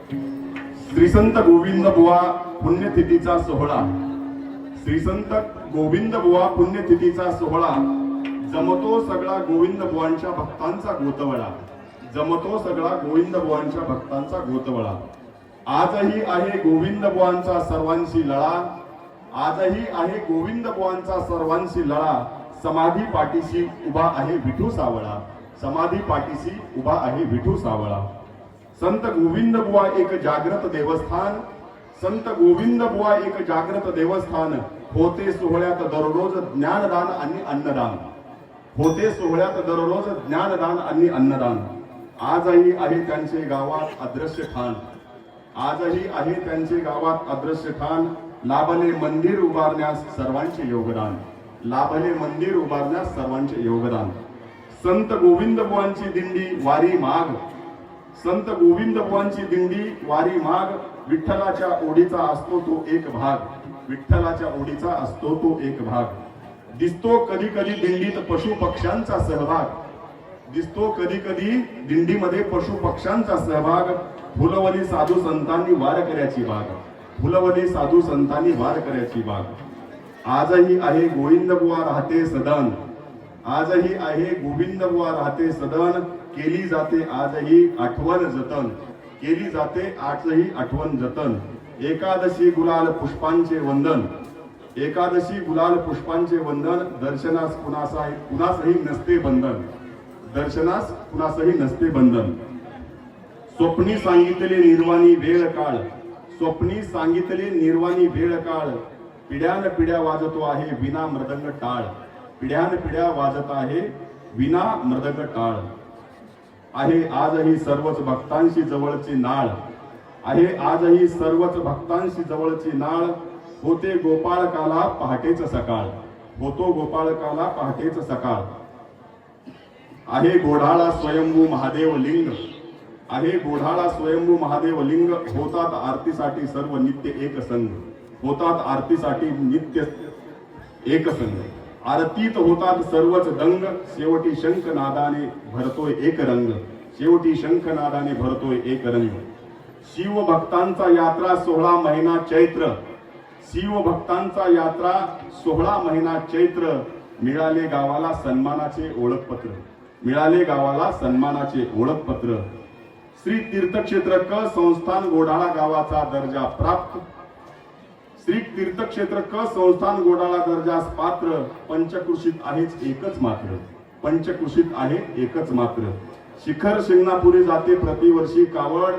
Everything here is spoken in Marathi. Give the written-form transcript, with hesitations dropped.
श्रीसंत गोविंद बुवा पुण्यतिथीचा सोहळा, श्रीसंत गोविंद बुवा पुण्यतिथीचा सोहळा, जमतो सगळा गोविंद बुवांच्या भक्तांचा गोतवळा, जमतो सगळा गोविंद बुवांच्या भक्तांचा गोतवळा। आजही आहे गोविंद बुवांचा सर्वांशी लळा, आजही आहे गोविंद बुवांचा सर्वांशी लळा, समाधी पाठीशी उभा आहे विठू सावळा, समाधी पाठीशी उभा आहे विठू सावळा। संत गोविंद बुवा एक जागृत देवस्थान, संत गोविंद बुवा एक जागृत देवस्थान, होते सोहळ्यात दररोज ज्ञानदान आणि अन्नदान, होते सोहळ्यात दररोज ज्ञानदान आणि अन्नदान। आजही आहे त्यांचे गावात अदृश्य ठाण, आजही आहे त्यांचे गावात अदृश्य ठाण, लाभले मंदिर उभारण्यास सर्वांचे योगदान, लाभले मंदिर उभारण्यास सर्वांचे योगदान। संत गोविंद बुवांची दिंडी वारी माग, संत गोविंद बुवांची दिंडी वारी माग, विठ्ठलाच्या ओढीचा असतो तो एक भाग, विठ्ठलाच्या ओढीचा असतो तो एक भाग। दिसतो कधी कधी दिंडीत पशु पक्ष्यांचा सहभाग, दिसतो कधी कधी दिंडीमध्ये पशु पक्ष्यांचा सहभाग, फुलवली साधू संतांनी वारकऱ्याची बाग, फुलवली साधू संतांनी वारकऱ्याची बाग। आजही आहे गोविंद बुवा राहते सदन, आजही आहे गोविंद बुवा राहते सदन, केली जाते आजही आठवण जतन, केली जाते आजही आठवण जतन। एकादशी गुलाल पुष्पांचे वंदन, एकादशी गुलाल पुष्पांचे वंदन, दर्शनास कुणासही नसते बंधन, दर्शनास कुणासही नसते बंधन। स्वप्नी सांगितले निर्वाणी वेळ काळ, स्वप्नी सांगितले निर्वाणी वेळ काळ, पिढ्यान पिढ्या वाजतो आहे विना मृदंग टाळ, पिढ्यान पिढ्या वाजत आहे विना मृदंग टाळ। आहे आजही सर्वच भक्तांशी जवळची नाळ, आहे आजही सर्वच भक्तांशी जवळची नाळ, होते गोपाळकाला पहाटेच सकाळ, होतो गोपाळकाला पहाटेच सकाळ। आहे गोढाळा स्वयंभू महादेव लिंग, आहे गोढाळा स्वयंभू महादेव लिंग, होतात आरतीसाठी सर्व नित्य एक संघ, होतात आरतीसाठी नित्य एक संघ। आरतीत होतात सर्वच दंग, शेवटी शंखनादाने भरतोय एक रंग, शेवटी शंखनादाने भरतोय एक रंग। शिव भक्तांचा यात्रा 16 महिना चैत्र, शिव भक्तांचा यात्रा 16 महिना चैत्र, मिळाले गावाला सन्मानाचे ओळखपत्र, मिळाले गावाला सन्मानाचे ओळखपत्र। श्री तीर्थक्षेत्र क संस्थान गोढाळा गावाचा दर्जा प्राप्त, श्री तीर्थक्षेत्र क संस्थान गोढाळा दर्जास पात्र, पंचकृषीत आहेच एकच मात्र, पंचकृषीत आहे एकच मात्र। शिखर शिंगणापुरी जाते प्रतिवर्षी कावड,